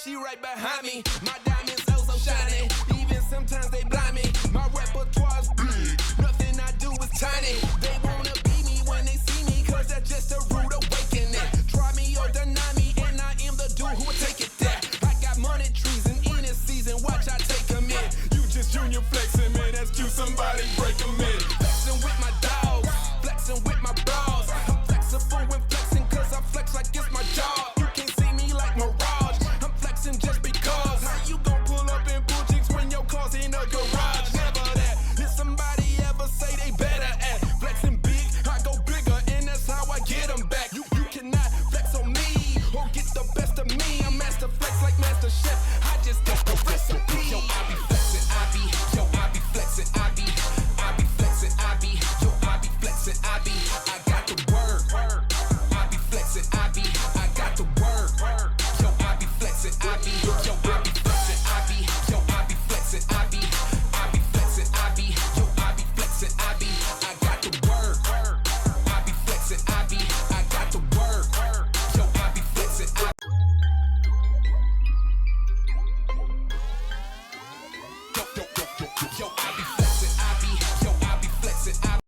She right behind me. My diamonds oh so shiny. Even sometimes they blind me. My repertoire's big. Nothing I do is tiny. They wanna be me when they see me, cause that's just a rude awakening. Try me or deny me, and I am the dude who will take it there. I got money trees and in this season, watch I take them in. You just junior flexing, man, that's cute, somebody break them in. Flexing with my dogs, flexing with my bras. I'm flexible when flexing, cause I flex like it's my job. You can't see me like Mirage. Just because. How you gon' pull up in boutiques when your car's in a garage? Never that. Did somebody ever say they better at flexing big? I go bigger and that's how I get them back. You cannot flex on me or get the best of me. I'm master flex like Master Chef. I just got the recipe. Yo, I be flexing, I be. Yo, I be flexing, I be. I be flexing, I be. Yo, I be flexing, I be. I got the word. I be flexing, I be. I got the word. Yo, I be flexing, I be. Yo, I be flexing, I be. Yo, I be flexing, I be. I be flexing, I be. Yo, I be flexing, I be. I got the word. I be flexing, I be. I got the word. Yo, I be flexing, I be. Yo, I be flexing, I be. Yo, I be flexing, I be.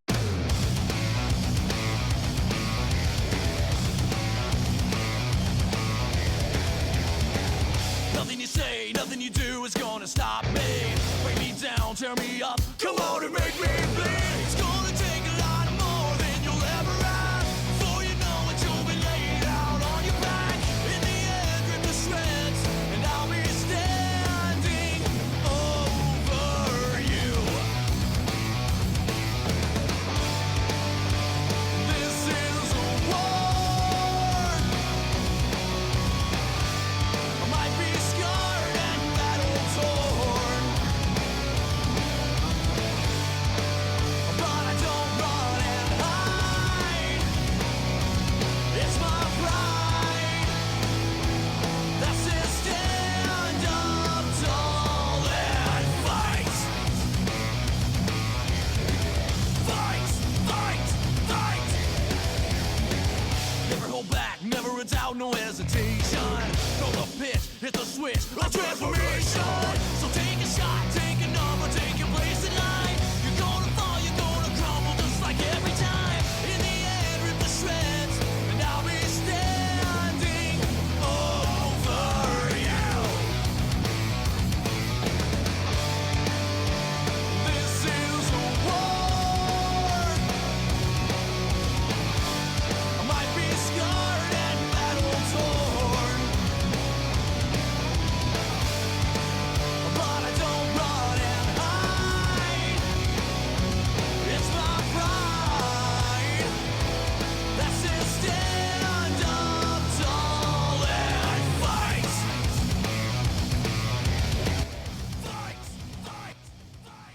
Nothing you say, nothing you do is gonna stop me. Break me down, tear me up, come on and make me bleed. It's gonna take a lot more than you'll ever ask. Before you know it, you'll be laid out on your back. In the end, rip the shreds, and I'll be standing over you. This is a war. I might be scarred and battle torn, but I don't run and hide. It's my pride that says stand up tall and fight. Fight, fight, fight. Never hold back, never a doubt, no hesitation. Throw the pitch, hit the switch of transformation. So take a shot, take a number, take your place in line. You're gonna fall, you're gonna crumble just like every time. In the end, rip the shreds, and I'll be standing over you. This is a war. I might be scarred and battle torn, but I don't run and hide. It's my pride that says stand up tall and fight. Fight, fight, fight.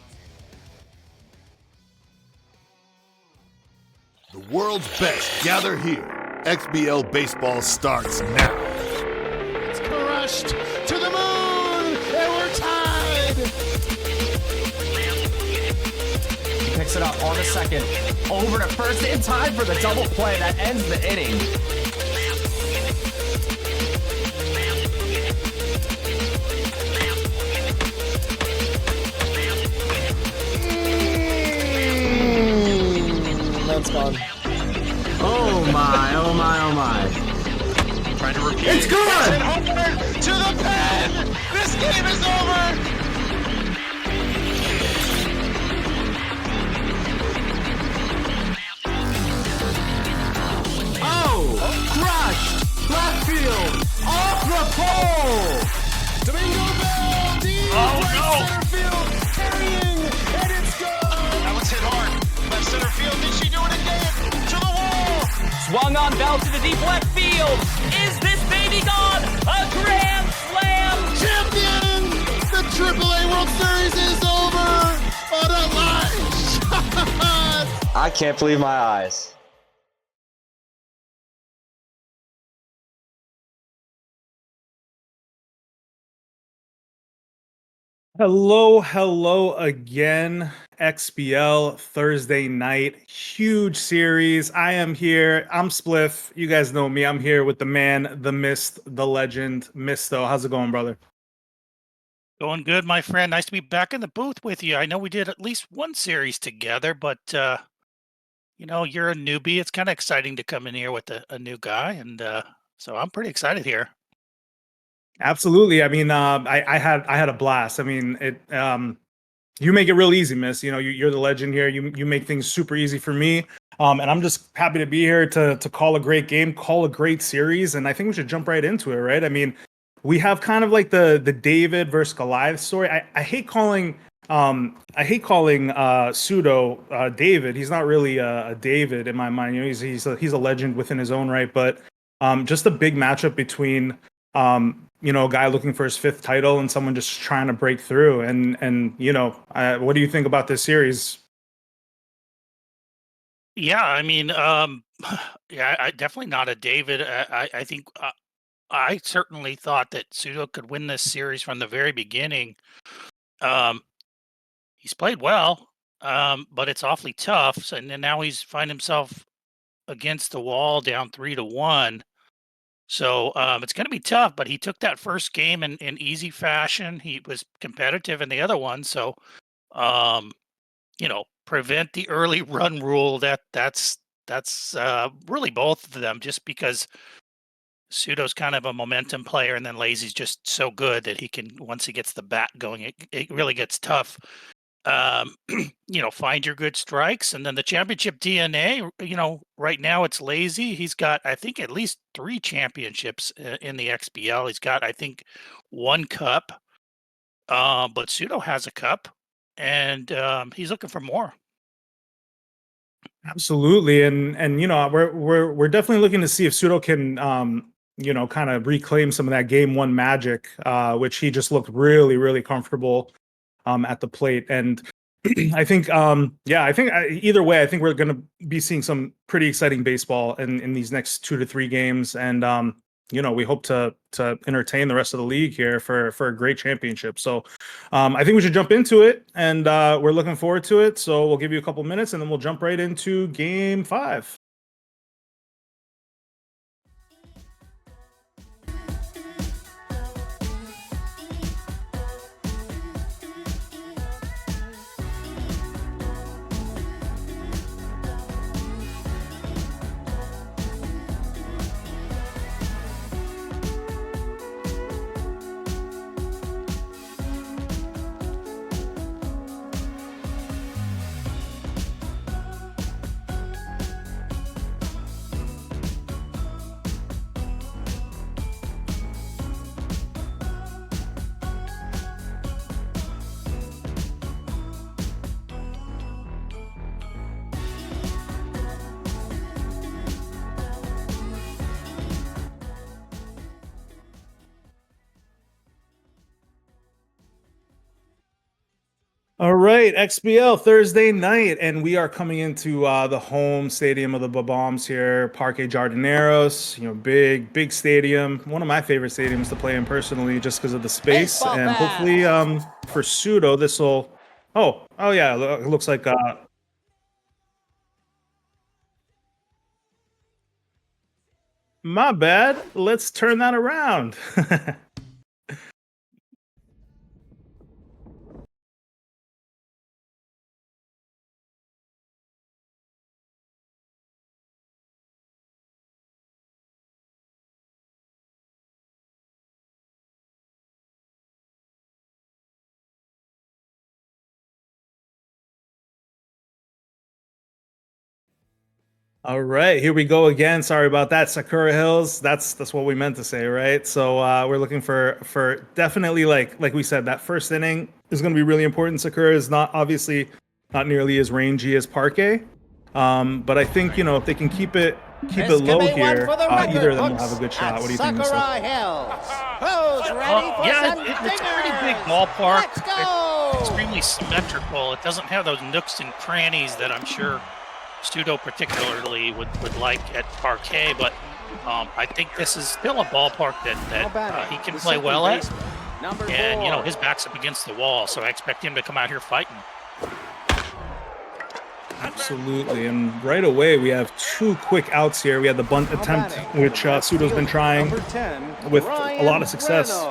The world's best gather here. XBL baseball starts now. It's crushed to the moon, and we're tied. Picks it up on the second, over to first in time for the double play that ends the inning. That's gone. Oh my, oh my, oh my. Trying to repeat. It's gone! To the pen! This game is over! Oh! Is this baby gone? A grand slam! Champion! The AAA World Series is over! What a line shot! I can't believe my eyes. Hello again. XBL Thursday night, huge series. I am here. I'm Spliff. You guys know me. I'm here with the man, the mist, the legend, Misto. How's it going, brother? Going good, my friend. Nice to be back in the booth with you. I know we did at least one series together, but you're a newbie. It's kind of exciting to come in here with a new guy, and so I'm pretty excited here. Absolutely. I mean, I had a blast. I mean, you make it real easy, Miss. You know, you're the legend here. You make things super easy for me. And I'm just happy to be here to call a great game, call a great series, and I think we should jump right into it, right? I mean, we have kind of like the David versus Goliath story. I hate calling Pseudo David. He's not really a David in my mind. You know, he's a legend within his own right, but just a big matchup between a guy looking for his 5th title and someone just trying to break through. And what do you think about this series? Yeah, I mean, I definitely not a David. I think I certainly thought that Pseudo could win this series from the very beginning. He's played well, but it's awfully tough. And then now he's find himself against the wall, down 3-1. So it's going to be tough. But he took that first game in easy fashion. He was competitive in the other one. So prevent the early run rule. That's really both of them. Just because Pseudo's kind of a momentum player, and then Lazy's just so good that he can, once he gets the bat going, it really gets tough. Find your good strikes, and then the championship DNA. Right now it's Lazy. He's got, I think, at least 3 championships in the XBL. He's got, I think, 1 cup, but Pseudo has a cup, and he's looking for more. Absolutely, and we're definitely looking to see if Pseudo can kind of reclaim some of that game 1 magic, which he just looked really, really comfortable at the plate. And I think either way, I think we're going to be seeing some pretty exciting baseball in these next 2 to 3 games, and we hope to entertain the rest of the league here for a great championship. So I think we should jump into it, and we're looking forward to it. So we'll give you a couple minutes, and then we'll jump right into game 5. All right, XBL Thursday night, and we are coming into the home stadium of the Bombs here, Parque Jardineros. Big stadium. One of my favorite stadiums to play in personally, just because of the space. Baseball and bat. hopefully, for Pseudo, this will. Oh yeah, it looks like. My bad. Let's turn that around. All right, here we go again. Sorry about that, Sakura Hills. That's what we meant to say, right? So we're looking for definitely like we said, that first inning is going to be really important. Sakura is not nearly as rangy as Parque, but I think if they can keep it keep it low here, either of them will have a good shot. What do you think, Mr.? Yeah, it's a pretty big ballpark. It's extremely symmetrical. It doesn't have those nooks and crannies that I'm sure Shpludo particularly would like at parquet, but I think this is still a ballpark that he can play well at. And, you know, his back's up against the wall, so I expect him to come out here fighting. Absolutely, and right away we have 2 quick outs here. We had the bunt attempt, which Shpludo's been trying with a lot of success.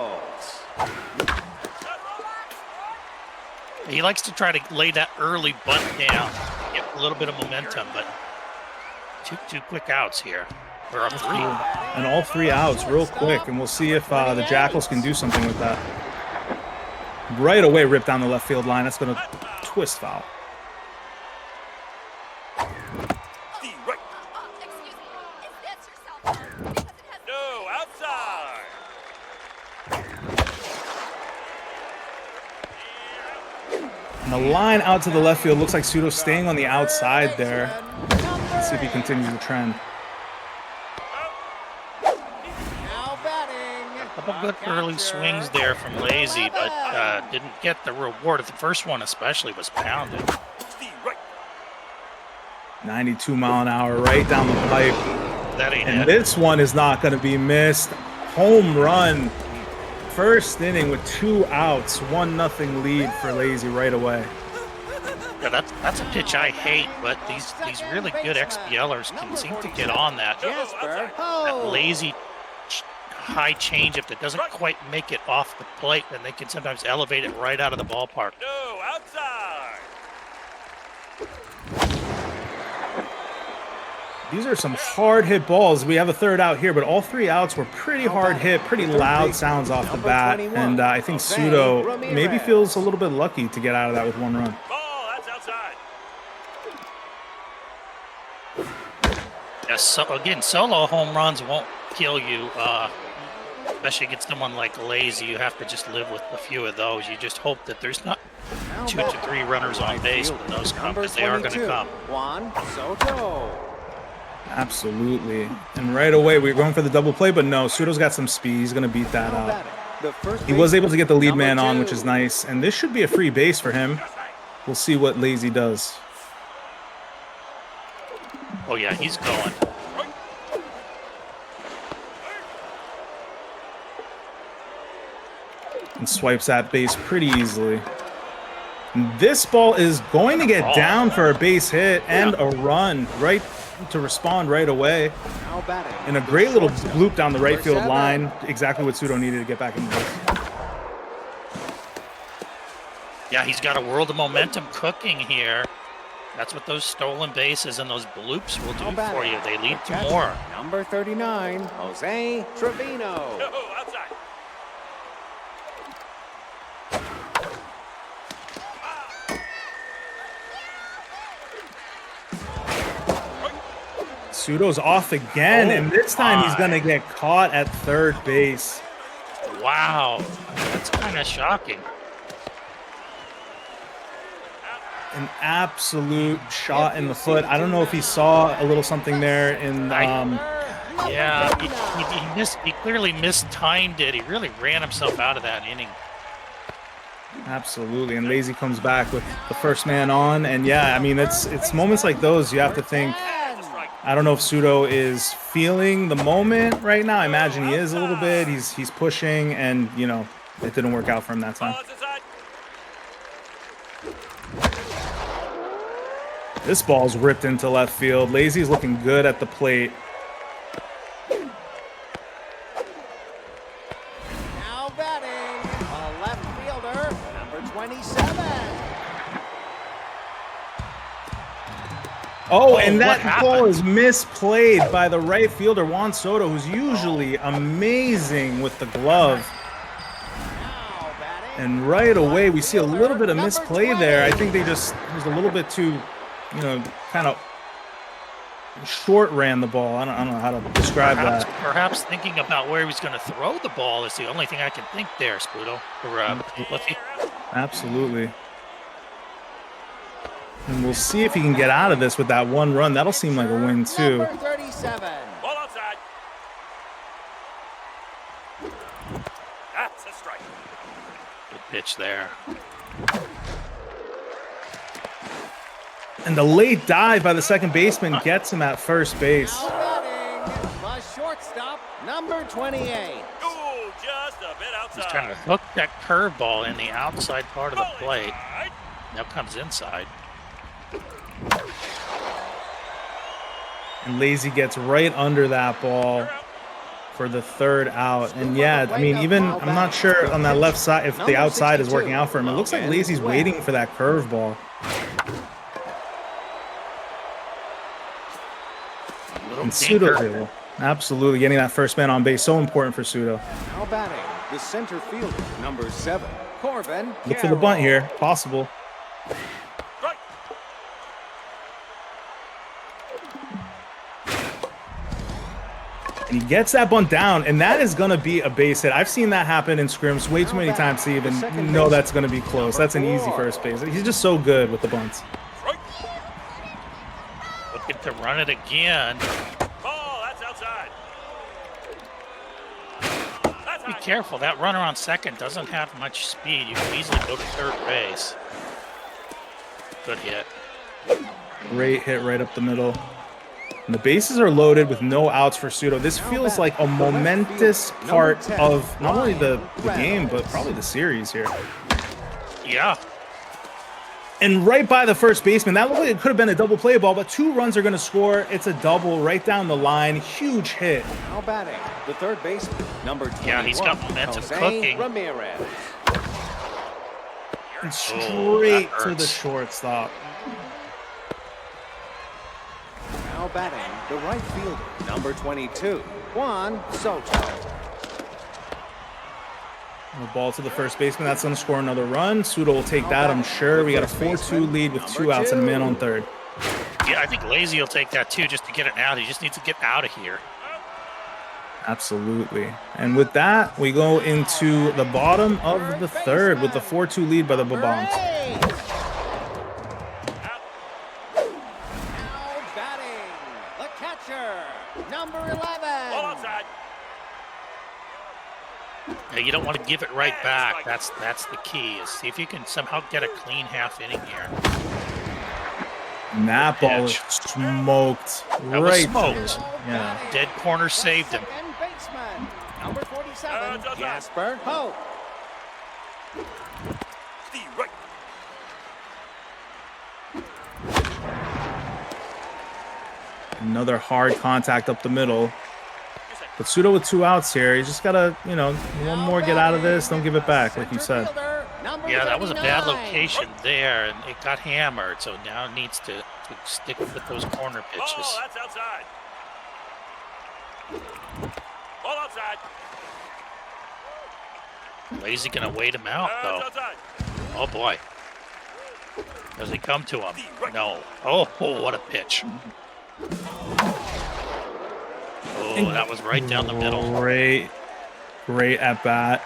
He likes to try to lay that early bunt down, get a little bit of momentum, but two quick outs here. Or 3. And all 3 outs real quick, and we'll see if the Jackals can do something with that. Right away, rip down the left field line. That's going to twist foul. No, outside. And the line out to the left field looks like Shpludo's staying on the outside there. Let's see if he continues the trend. A couple good early swings there from Lazy, but didn't get the reward. The first one especially was pounded. 92 mile an hour right down the pipe. That ain't And it. this one is not going to be missed. Home run. First inning with 2 outs. 1-0 lead for Lazy right away. Yeah, that's a pitch I hate, but these really good XBLers can seem to get on that lazy high changeup that doesn't quite make it off the plate, and they can sometimes elevate it right out of the ballpark. No, outside. These are some hard hit balls. We have a 3rd out here, but all 3 outs were pretty hard hit, pretty loud sounds off the bat. And I think Shpludo maybe feels a little bit lucky to get out of that with 1 run. Ball, that's outside. Yes, so again, solo home runs won't kill you, especially against someone like Lazy. You have to just live with a few of those. You just hope that there's not 2 to 3 runners on base when those come, because they are going to come. Juan Soto. Absolutely. And right away, we're going for the double play, but no, Shpludo's got some speed. He's going to beat that out. He was able to get the lead man on, which is nice. And this should be a free base for him. We'll see what Lazy does. Oh, yeah, he's going. And swipes that base pretty easily. And this ball is going to get down for a base hit and a run right to respond right away. And a great little bloop down the right field line. Exactly what Shpludo needed to get back in the race. Yeah, he's got a world of momentum cooking here. That's what those stolen bases and those bloops will do for you. They lead to more. Number 39, Jose Trevino. No, outside. Shpludo's off again, and this time he's going to get caught at 3rd base. Wow, that's kind of shocking. An absolute shot in the foot. I don't know if he saw a little something there in yeah, he clearly mistimed it. He really ran himself out of that inning. Absolutely, and Lazy comes back with the first man on, and yeah, I mean, it's moments like those you have to think. I don't know if Shpludo is feeling the moment right now. I imagine he is a little bit. He's pushing, and you know, it didn't work out for him that time. This ball's ripped into left field. Lazy's looking good at the plate. Now batting, a left fielder, number 27. Oh, and that ball is misplayed by the right fielder, Juan Soto, who's usually amazing with the glove. And right away, we see a little bit of misplay there. I think there's a little bit too, you know, kind of short ran the ball. I don't know how to describe that. Perhaps thinking about where he was going to throw the ball is the only thing I can think there, Shpludo. Absolutely. And we'll see if he can get out of this with that 1 run. That'll seem like a win, too. Number 36, 27. Ball outside. That's a strike. Good pitch there. And the late dive by the second baseman gets him at first base. Now batting, the shortstop, number 28. Ooh, just a bit outside. He's trying to hook that curveball in the outside part of the plate. Now comes inside. And Lazy gets right under that ball for the third out. And yeah, I mean, even I'm not sure on that left side if the outside is working out for him. It looks like Lazy's waiting for that curveball. And Pseudo, absolutely getting that first man on base, so important for Pseudo. Now batting, the center fielder, number 7, Corbin. Look for the bunt here, possible. Right. And he gets that bunt down, and that is going to be a base hit. I've seen that happen in scrims way too many times to even know that's going to be close. That's an easy first base. He's just so good with the bunts. Looking to run it again. Ball, that's outside. That's Be high. careful. That runner on second doesn't have much speed. You can easily go to third base. Good hit. Great hit right up the middle. And the bases are loaded with no outs for Pseudo. This feels like a momentous part of not only the game, but probably the series here. Yeah. And right by the first baseman, that looked like it could have been a double play ball, but 2 runs are going to score. It's a double right down the line. Huge hit. Now batting, the third baseman, number 21. Yeah, he's got momentum Jose cooking. Ramirez. And straight that to the hurts. shortstop. Now batting, the right fielder, number 22, Juan Soto. The ball to the first baseman. That's going to score another run. Pseudo will take that, I'm sure. We got a 4-2 lead with 2 outs and a man on third. Yeah, I think Lazy will take that too, just to get it out. He just needs to get out of here. Absolutely. And with that, we go into the bottom of the third with the 4-2 lead by the Bombs. Now batting, the catcher, number 11. Ball outside. Yeah, you don't want to give it right back. That's the key. Is see if you can somehow get a clean half inning here. And that ball is smoked. That was right. smoked. Yeah. Dead corner saved him. Second baseman, number 47, Jasper Hope. Steve, right. Another hard contact up the middle. But Pseudo with 2 outs here. He's just got to, you know, one more get out of this. Don't give it back, like you said. Yeah, that was a bad location there, and it got hammered. So now it needs to stick with those corner pitches. Ball, that's outside. Ball outside. Lazy gonna wait him out though. That's outside. Oh boy. Does he come to him? No. Oh, what a pitch. Oh, that was right down the middle. Great at bat.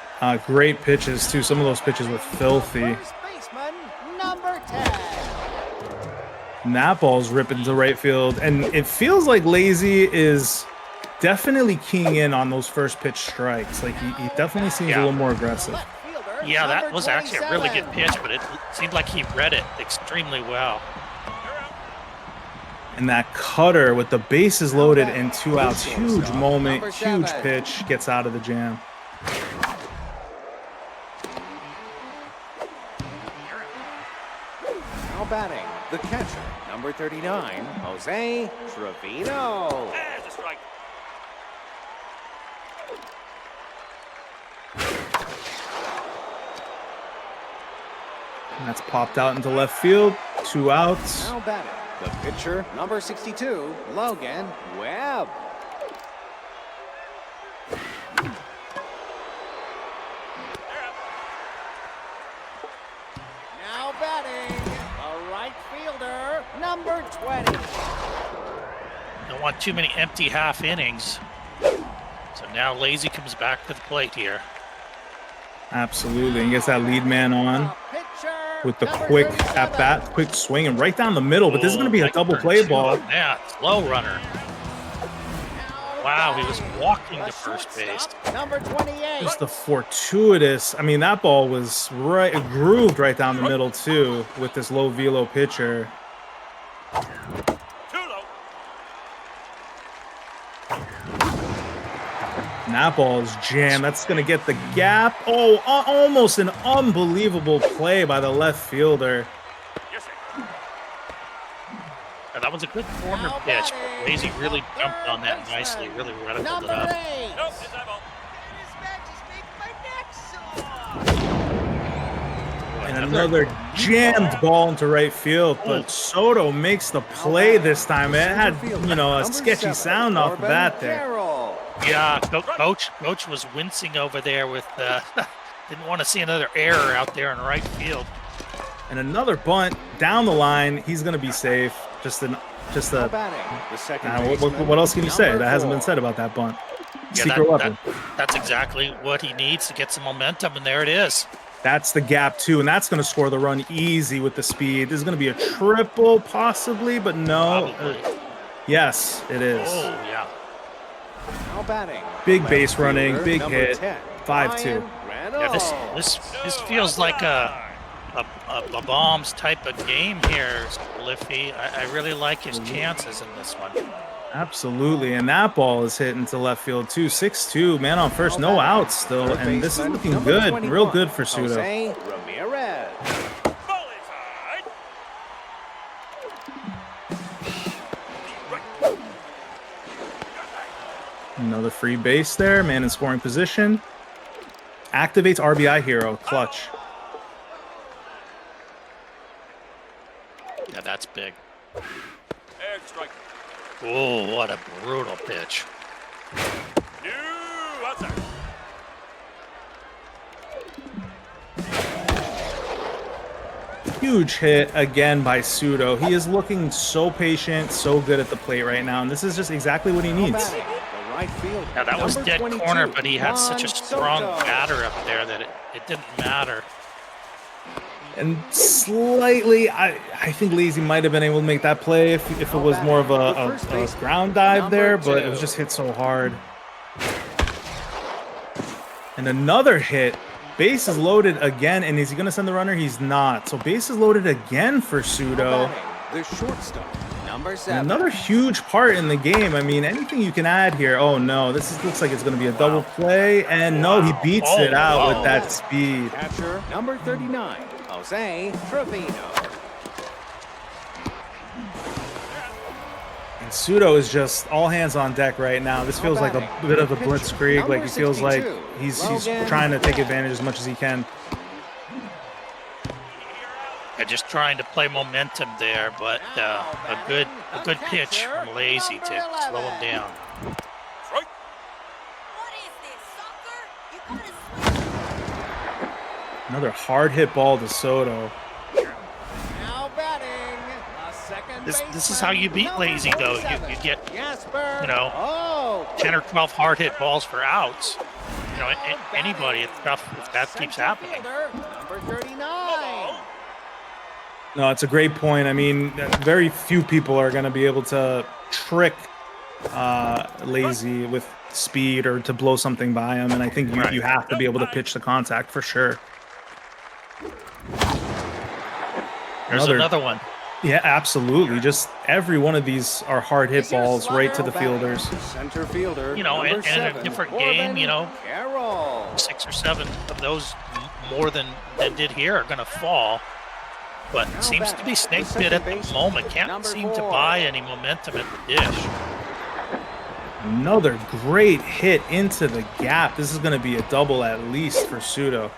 Great pitches too. Some of those pitches were filthy. First baseman, number 10. And that ball's ripping to right field. And it feels like Lazy is definitely keying in on those first pitch strikes. Like he definitely seems a little more aggressive. Left fielder, Yeah, that number was actually a really good 27. pitch, but it seemed like he read it extremely well. And that cutter with the bases loaded and 2 outs. Huge moment, Number huge 7. pitch, gets out of the jam. Now batting, the catcher, number 39, Jose Trevino. There's a strike. And that's popped out into left field. 2 outs. Now batting, the pitcher, number 62, Logan Webb. Now batting, the right fielder, number 20. Don't want too many empty half innings. So now Lazy comes back to the plate here. Absolutely. And gets that lead man on The pitcher, with the number quick 37. at bat, quick swing, and right down the middle. But this is going to be a double play ball. Yeah, slow runner. Wow, he was walking to first base. Number 28. Just the fortuitous. I mean, that ball was right grooved right down the middle too with this low velo pitcher. And that ball is jammed. That's going to get the gap. Oh, almost an unbelievable play by the left fielder. Yeah, that was a good corner pitch. Lazy really jumped on that nicely. Really radicaled it up. And another jammed ball into right field, but Soto makes the play this time. It had, you know, a sketchy sound off the bat there. Yeah, Coach was wincing over there with, didn't want to see another error out there in right field. And another bunt down the line. He's going to be safe. What else can you say? That hasn't been said about that bunt. Secret weapon. That's exactly what he needs to get some momentum, and there it is. That's the gap too, and that's going to score the run easy with the speed. This is going to be a triple possibly, but no. Yes, it is. Oh, yeah. Now batting. Big base running, big hit. 5-2. Yeah, this feels like a bombs type of game here, Liffy. I really like his chances in this one. Absolutely, and that ball is hit into left field too. 6-2, man on first, no outs still, and this is looking good, real good for Shpludo. Another free base there, man in scoring position. Activates RBI hero, clutch. Yeah, that's big. Oh, what a brutal pitch. Huge hit again by Shpludo. He is looking so patient, so good at the plate right now, and this is just exactly what he needs. Yeah, that was dead corner, but he had such a strong batter up there that it didn't matter. And slightly, I think Lazy might have been able to make that play if it was more of a ground dive there, but it was just hit so hard. And another hit. Base is loaded again, and is he going to send the runner? He's not. So base is loaded again for Shpludo. The shortstop, number 7. Another huge part in the game. I mean, anything you can add here. Oh no, looks like it's going to be a double play, and no, he beats it out with that speed. Catcher, number 39. Jose Trevino. And Shpludo is just all hands on deck right now. This feels like a bit of a blitzkrieg. Like, he feels like he's trying to take advantage as much as he can. Yeah, just trying to play momentum there, but a good pitch from Lazy to slow him down. Another hard hit ball to Soto. Now batting. This is how you beat Lazy, though. You get, you know, 10 or 12 hard hit balls for outs. You know, anybody, it's tough if that keeps happening. Number 39. No, it's a great point. I mean, very few people are going to be able to trick Lazy with speed or to blow something by him, and I think you have to be able to pitch the contact for sure. There's another one. Yeah, absolutely. Just every one of these are hard hit balls right to the fielders. Center fielder. You know, and in a different game, you know, Carroll. 6 or 7 of those more than did here are going to fall. But it seems to be snake bit at the moment. Can't seem to buy any momentum at the dish. Another great hit into the gap. This is going to be a double at least for Shpludo.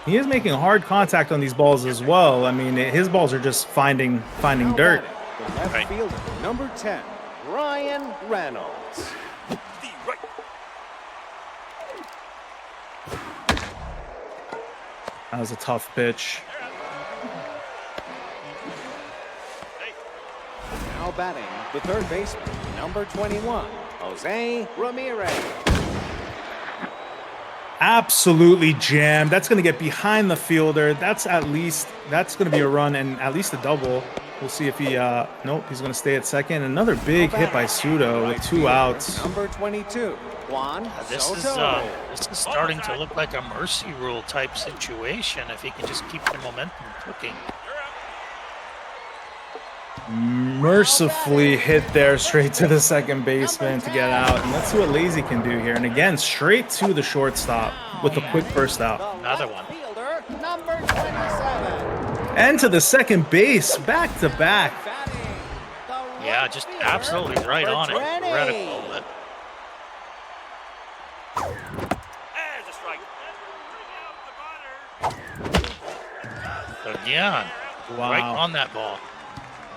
He is making hard contact on these balls as well. I mean, his balls are just finding dirt. The left fielder, number 10, Ryan Reynolds. That was a tough pitch. Now batting, the third baseman, number 21, Jose Ramirez. Absolutely jammed. That's going to get behind the fielder. That's going to be a run and at least a double. We'll see if he, nope, he's going to stay at second. Another big hit by Shpludo with 2 outs. Number 22, Juan This is starting to look like a mercy rule type situation if he can just keep the momentum cooking. Mercifully hit there straight to the second baseman to get out. And let's see what Lazy can do here. And again, straight to the shortstop with a quick first out. Another one. number 27. And to the second base, back to back. Yeah, just absolutely right on it. Reticle, but again, right on that ball.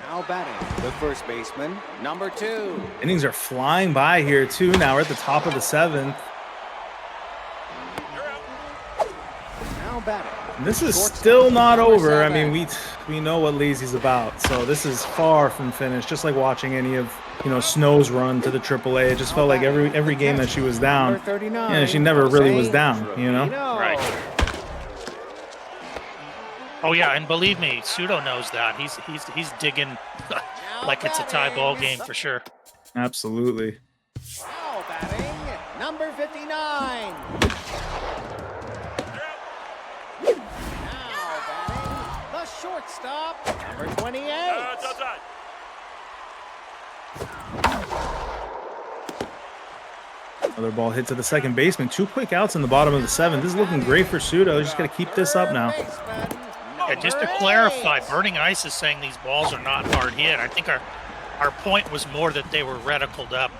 Now batting, the first baseman, number 2. Innings are flying by here too. Now we're at the top of the 7th. Now batting. And this is still not over. I mean, we know what Lazy's about. So this is far from finished. Just like watching any of, Snow's run to the AAA. It just felt like every game that she was down, she never really was down, Right. Oh yeah, and believe me, Shpludo knows that. He's digging like it's a tie ball game for sure. Absolutely. Now batting, number 59. Now batting, the shortstop, number 28. Another ball hit to the second baseman. 2 quick outs in the bottom of the 7th. This is looking great for Shpludo. Just got to keep this up now. And just to clarify, Burning Ice is saying these balls are not hard hit. I think our point was more that they were reticled up,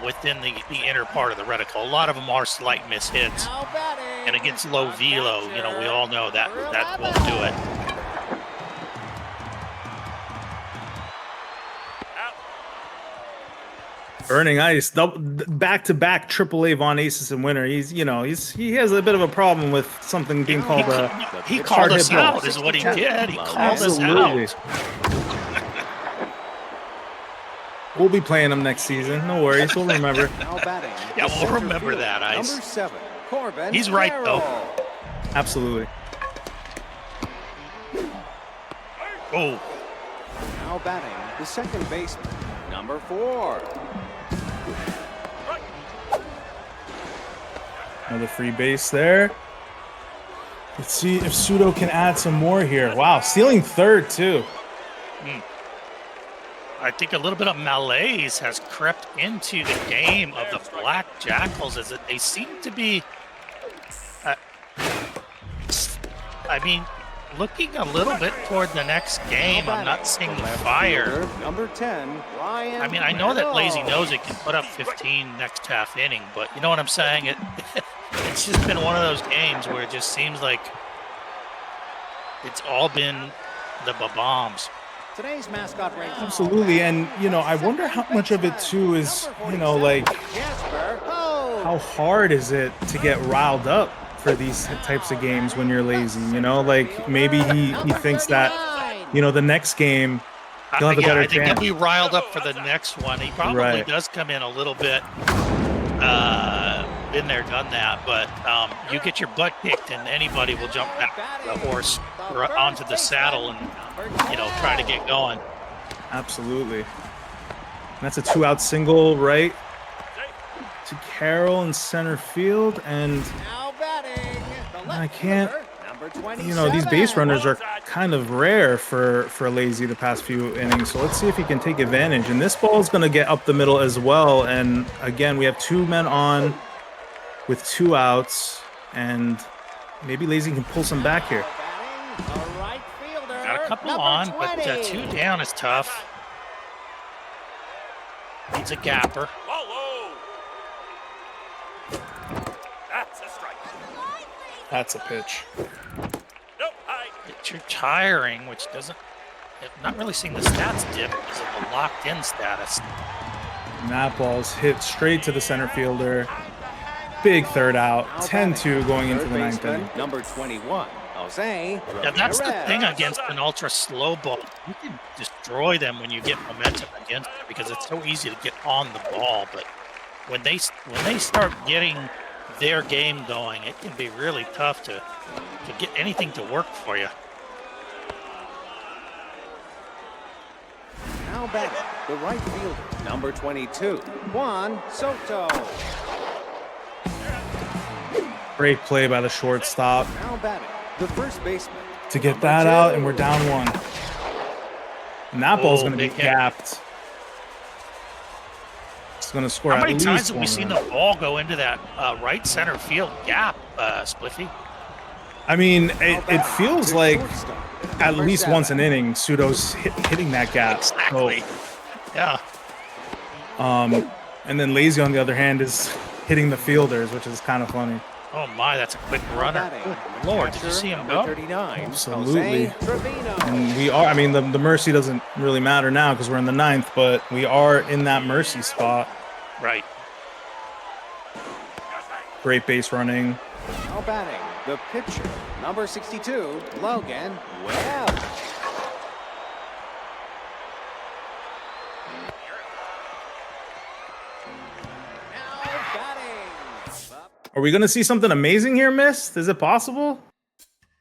within the inner part of the reticle. A lot of them are slight miss hits. And against low velo, we all know that won't do it. Burning Ice, back-to-back AAA Von Aces and winner. He has a bit of a problem with something being called he called us out, is what he did. He called us out. We'll be playing him next season. No worries, we'll remember. Yeah, we'll remember that, Ice. Number 7, Corbin. He's right though. Absolutely. Oh. Now batting, the second baseman, number 4. Another free base there. Let's see if Shpludo can add some more here. Wow, stealing third too. I think a little bit of malaise has crept into the game of the Black Jackals, as they seem to be, looking a little bit toward the next game. I'm not seeing the fire. Number 10, Ryan. I know that Lazy knows it can put up 15 next half inning, but you know what I'm saying? It's just been one of those games where it just seems like it's all been the bombs. Today's mascot ranks. Absolutely, and I wonder how much of it too is, how hard is it to get riled up for these types of games when you're lazy? Maybe he thinks that, the next game he'll have a better I think chance. he'll be riled up for the next one. He probably does come in a little bit. Been there, done that, but you get your butt kicked and anybody will jump back the horse or onto the saddle and try to get going. Absolutely. That's a 2-out single right to Carroll in center field, and I can't. These base runners are kind of rare for Lazy the past few innings, so let's see if he can take advantage. And this ball is going to get up the middle as well, and again we have 2 men on with 2 outs, and maybe Lazy can pull some back here. Got a couple on, but 2 down is tough. Needs a gapper. That's a pitch. You're tiring, which doesn't. Not really seeing the stats dip because of the locked-in status. And that ball's hit straight to the center fielder. Big third out. 10-2 going into the 9th inning. Number 21, Jose. Yeah, that's the thing against an ultra slow ball. You can destroy them when you get momentum against it because it's so easy to get on the ball. But when they start getting their game going, it can be really tough to get anything to work for you. Now batting, the right fielder, number 22, Juan Soto. Great play by the shortstop Now batting, the first baseman. to get that out, and we're down 1. And that ball's going to be big hit. gapped. It's going to score How at many least times have we 1 seen run. the ball go into that right center field gap, Spliffy? I mean, it feels like at least once an inning, Pseudo's hitting that gap. Exactly. Yeah. And then Lazy, on the other hand, is hitting the fielders, which is kind of funny. Oh my, that's a quick runner. Good Lord, did you see him go? 39, Absolutely. Jose Trevino. And we are, I mean, the mercy doesn't really matter now because we're in the 9th, but we are in that mercy spot. Right. Great base running. Now batting, the pitcher, number 62, Logan Webb. Now batting. Are we going to see something amazing here, Mist? Is it possible?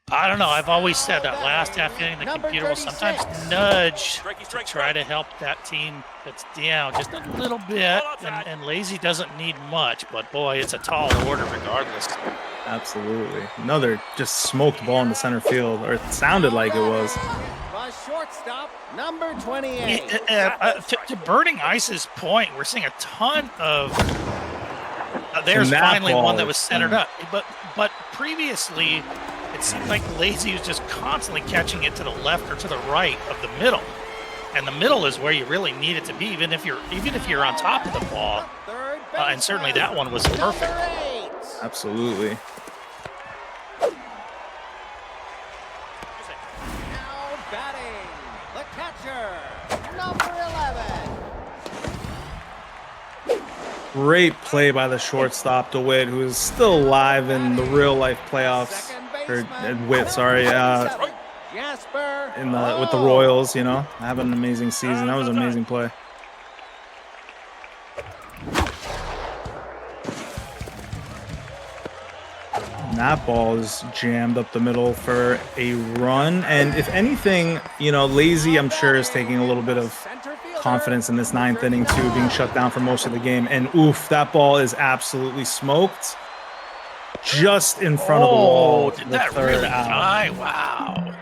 I don't know. I've always said that last half inning, the Number computer will sometimes 36. nudge to try to help that team that's down just a little bit. And Lazy doesn't need much, but boy, it's a tall order regardless. Absolutely. Another just smoked ball in the center field, or it sounded like it was. The shortstop, number 28. To Burning Ice's point, we're seeing a ton of. There's And that finally one ball that was is centered up, but previously it seemed like Lazy was just constantly catching it to the left or to the right of the middle, and the middle is where you really need it to be, even if you're on top of the ball. Third And certainly that one was perfect. Number 8. Absolutely. Now batting, the catcher, number 11. Great play by the shortstop, DeWitt, who is still alive in the real life playoffs. Or Witt, sorry. Jasper. With the Royals, you know, having an amazing season. That was an amazing play. And that ball is jammed up the middle for a run. And if anything, you know, Lazy, I'm sure, is taking a little bit of confidence in this 9th inning too, being shut down for most of the game. And oof, that ball is absolutely smoked. Just in front of the wall. Did that really die? Wow.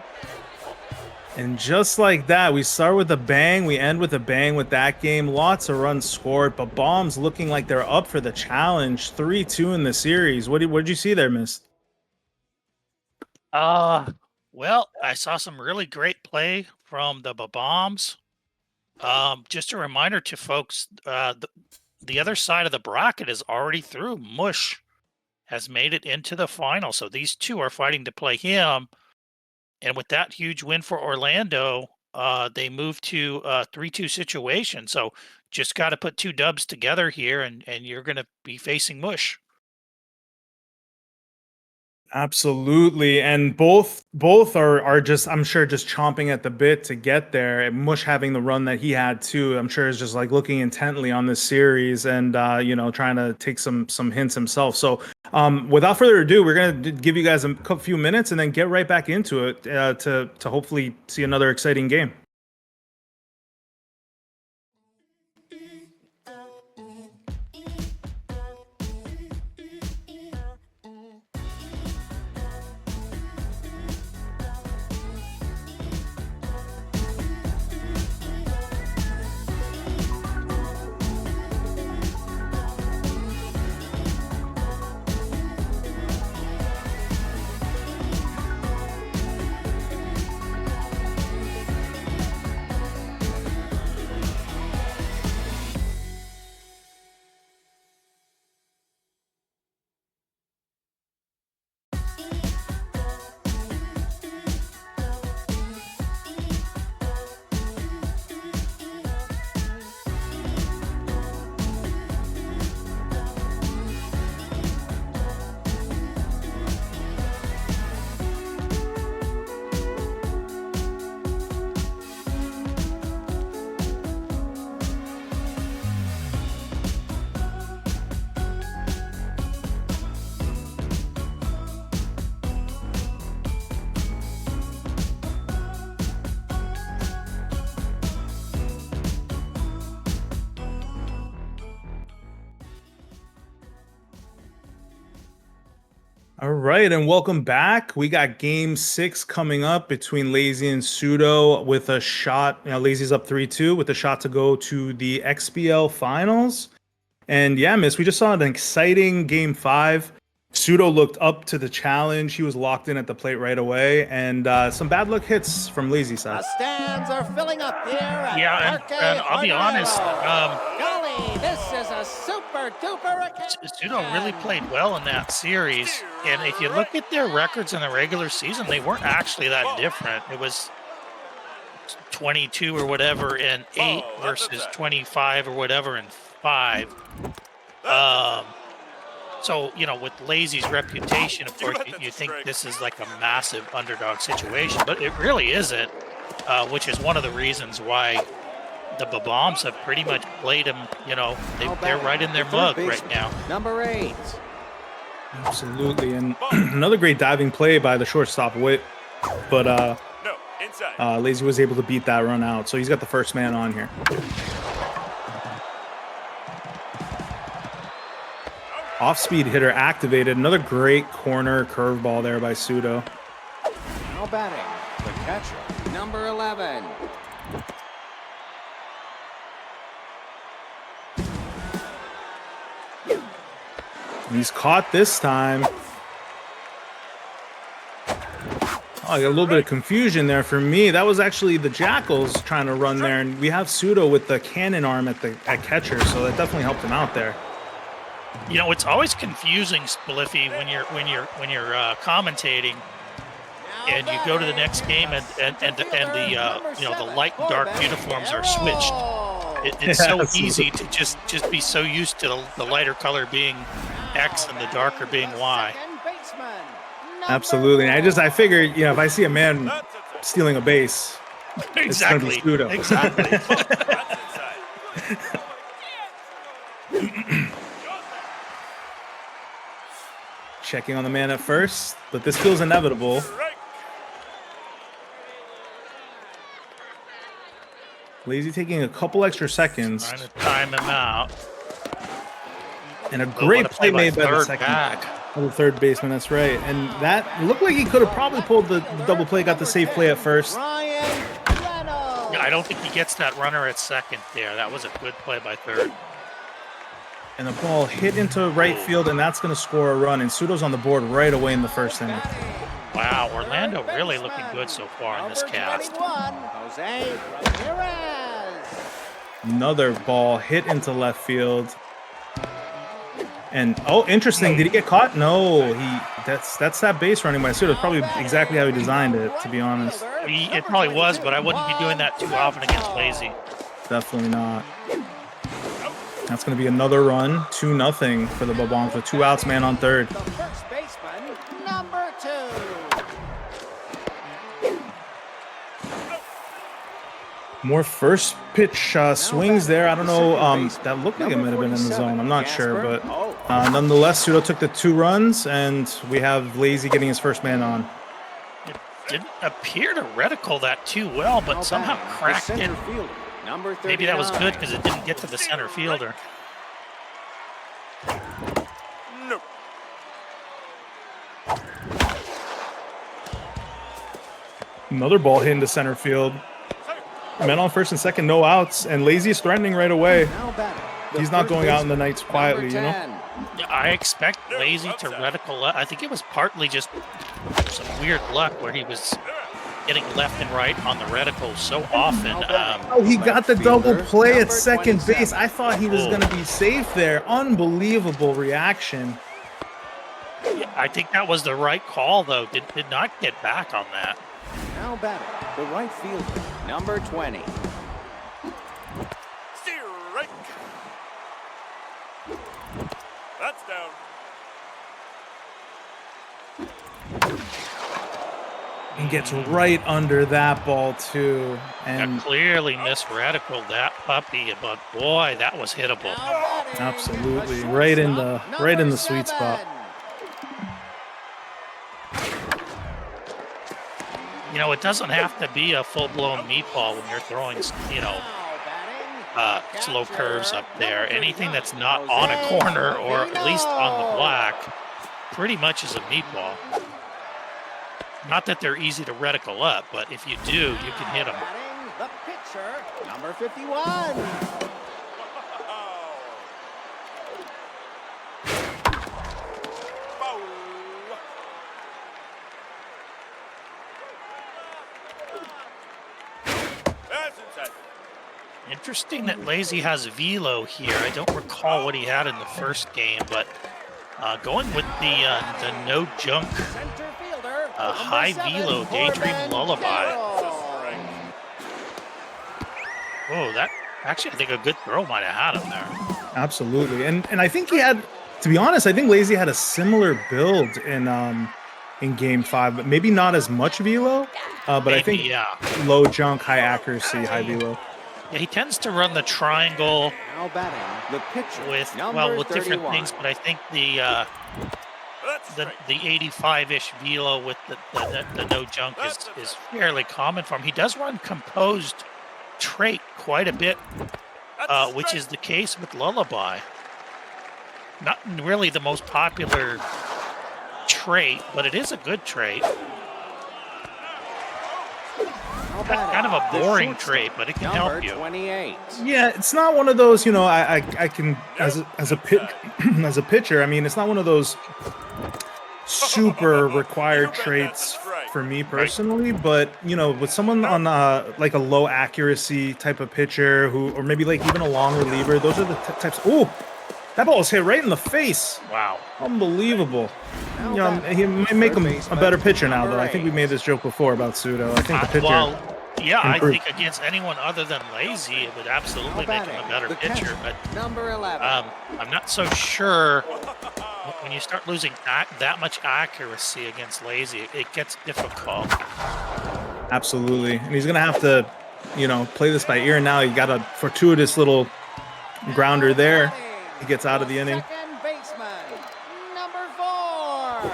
And just like that, we start with a bang, we end with a bang with that game. Lots of runs scored, but Bombs looking like they're up for the challenge. 3-2 in the series. What did you see there, Miss? Well, I saw some really great play from the Bombs. Just a reminder to folks, the other side of the bracket is already through. Mush has made it into the final, so these two are fighting to play him. And with that huge win for Orlando, they moved to a 3-2 situation. So just got to put 2 dubs together here, and you're going to be facing Mush. Absolutely, and both are just, I'm sure, just chomping at the bit to get there. And Mush having the run that he had too, I'm sure, is just like looking intently on this series and you know, trying to take some hints himself. So without further ado, we're gonna give you guys a few minutes and then get right back into it to hopefully see another exciting game. All right, and welcome back. We got game 6 coming up between Lazy and Pseudo with a shot. Lazy's up 3-2 with a shot to go to the XBL finals. And yeah, Miss, we just saw an exciting game 5. Pseudo looked up to the challenge. He was locked in at the plate right away, and some bad luck hits from Lazy side. The stands are filling up here. Yeah, and I'll be honest. Golly, this is a super duper occasion. Pseudo really played well in that series, and if you look at their records in the regular season, they weren't actually that different. It was 22 or whatever in 8 versus 25 or whatever in 5. So, with Lazy's reputation, of course, you think this is like a massive underdog situation, but it really isn't, which is one of the reasons why the Bombs have pretty much played him. They're right in their mug right now. Number 8. Absolutely, and another great diving play by the shortstop Witt, but Lazy was able to beat that run out, so he's got the first man on here. Off-speed hitter activated. Another great corner curveball there by Pseudo. Now batting, the catcher, number 11. He's caught this time. I got a little bit of confusion there for me. That was actually the Jackals trying to run there, and we have Pseudo with the cannon arm at catcher, so that definitely helped him out there. It's always confusing, Spliffy, when you're commentating, and you go to the next game, and the light and dark uniforms are switched. It's so easy to just be so used to the lighter color being X and the darker being Y. Absolutely. I figured, if I see a man stealing a base, exactly. It's gonna be Pseudo. Exactly. Checking on the man at first, but this feels inevitable. Lazy taking a couple extra seconds. Trying to time him out. And a great play made by the second. The third baseman, that's right. And that looked like he could have probably pulled the double play, got the safe play at first. Yeah, I don't think he gets that runner at second there. That was a good play by third. And the ball hit into right field, and that's going to score a run. And Pseudo's on the board right away in the first inning. Wow, Orlando really looking good so far in this cast. Jose Ramirez. Another ball hit into left field. And interesting. Did he get caught? No, that's that base running by Pseudo. Probably exactly how he designed it, to be honest. It probably was, but I wouldn't be doing that too often against Lazy. Definitely not. That's going to be another run, 2-0 for the Bombs with 2 outs, man on third. The first baseman, number 2. More first pitch swings there. I don't know. That looked like it might have been in the zone. I'm not sure, but nonetheless, Pseudo took the 2 runs, and we have Lazy getting his first man on. It didn't appear to reticle that too well, but somehow cracked it. Maybe that was good because it didn't get to the center fielder. No. Another ball hit into center field. Men on first and second, no outs, and Lazy is threatening right away. He's not going out in the nights quietly, I expect Lazy to reticle. I think it was partly just some weird luck where he was getting left and right on the reticle so often. He got the double play at second base. I thought he was going to be safe there. Unbelievable reaction. Yeah, I think that was the right call, though. Did not get back on that. Now batting, the right fielder, number 20. Strike. That's down. He gets right under that ball too, and clearly misreticled that puppy, but boy, that was hittable. Absolutely, right in the sweet spot. It doesn't have to be a full-blown meatball when you're throwing, slow curves up there. Anything that's not on a corner or at least on the black pretty much is a meatball. Not that they're easy to reticle up, but if you do, you can hit them. The pitcher, number 51. Interesting that Lazy has velo here. I don't recall what he had in the first game, but going with the no junk high velo Daydream Lullaby. Oh, that actually, I think a good throw might have had him there. Absolutely, and I think he had, to be honest, I think Lazy had a similar build in Game 5, but maybe not as much velo. But maybe, I think low junk, high accuracy, high velo. Yeah, he tends to run the triangle now batting the pitcher with different things, but I think the 85-ish velo with the no junk is fairly common for him. He does run composed trait quite a bit, which is the case with Lullaby. Not really the most popular trait, but it is a good trait. Kind of a boring trait, but it can help you. 28. Yeah, it's not one of those, I can as a pitcher, I mean, it's not one of those super required traits for me personally, but with someone on like a low accuracy type of pitcher or maybe like even a long reliever, those are the types. Oh, that ball was hit right in the face. Wow. Unbelievable. He might make him a better pitcher now, though. I think we made this joke before about Pseudo. I think the pitcher. I think against anyone other than Lazy, it would absolutely make him a better pitcher. But number 11. I'm not so sure. When you start losing that much accuracy against Lazy, it gets difficult. Absolutely, and he's gonna have to, play this by ear now. He got a fortuitous little grounder there. He gets out of the inning. Second baseman, number 4.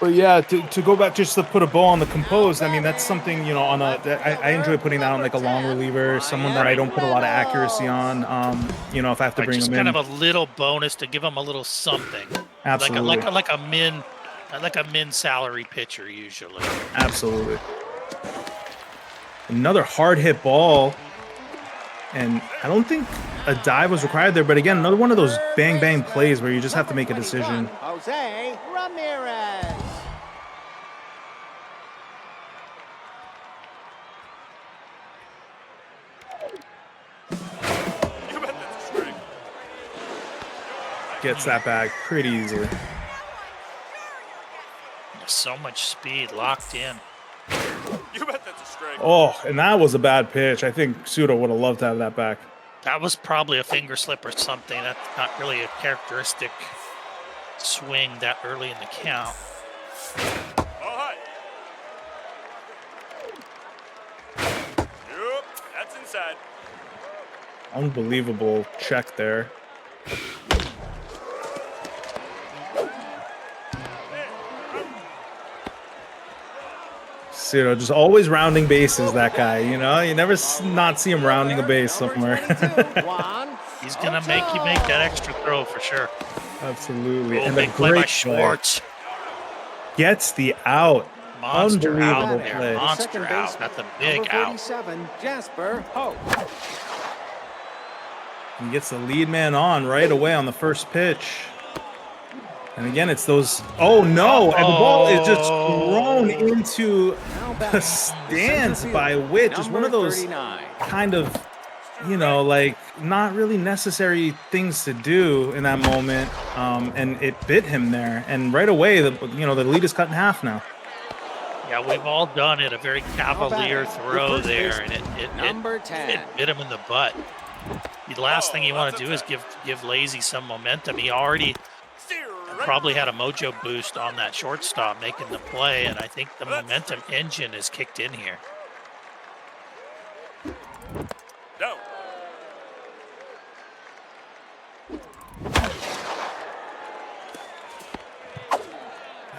But yeah, to go back just to put a bow on the composed, I mean, that's something, I enjoy putting that on like a long reliever, someone that I don't put a lot of accuracy on, if I have to bring him in. Just kind of a little bonus to give him a little something. Absolutely. Like a min salary pitcher usually. Absolutely. Another hard hit ball. And I don't think a dive was required there, but again, another one of those bang bang plays where you just have to make a decision. Jose Ramirez. Gets that bag pretty easily. So much speed locked in. You bet that's a strike. Oh, and that was a bad pitch. I think Pseudo would have loved to have that back. That was probably a finger slip or something. That's not really a characteristic swing that early in the count. Oh, hi. Yep, that's inside. Unbelievable check there. Just always rounding bases, that guy, you never not see him rounding a base somewhere. He's going to make you make that extra throw for sure. Absolutely. And the play by Schwartz. Gets the out. Monster out Unbelievable there. play. Monster out. That's a big out. Jasper Hope. He gets the lead man on right away on the first pitch. And again, it's those. Oh no! And the ball is just thrown into the stands by Witt. Just one of those kind of, like not really necessary things to do in that moment. And it bit him there. And right away, the lead is cut in half now. Yeah, we've all done it. A very cavalier throw there, and it bit him in the butt. The last thing you want to do is give Lazy some momentum. He already probably had a mojo boost on that shortstop making the play, and I think the momentum engine is kicked in here. No.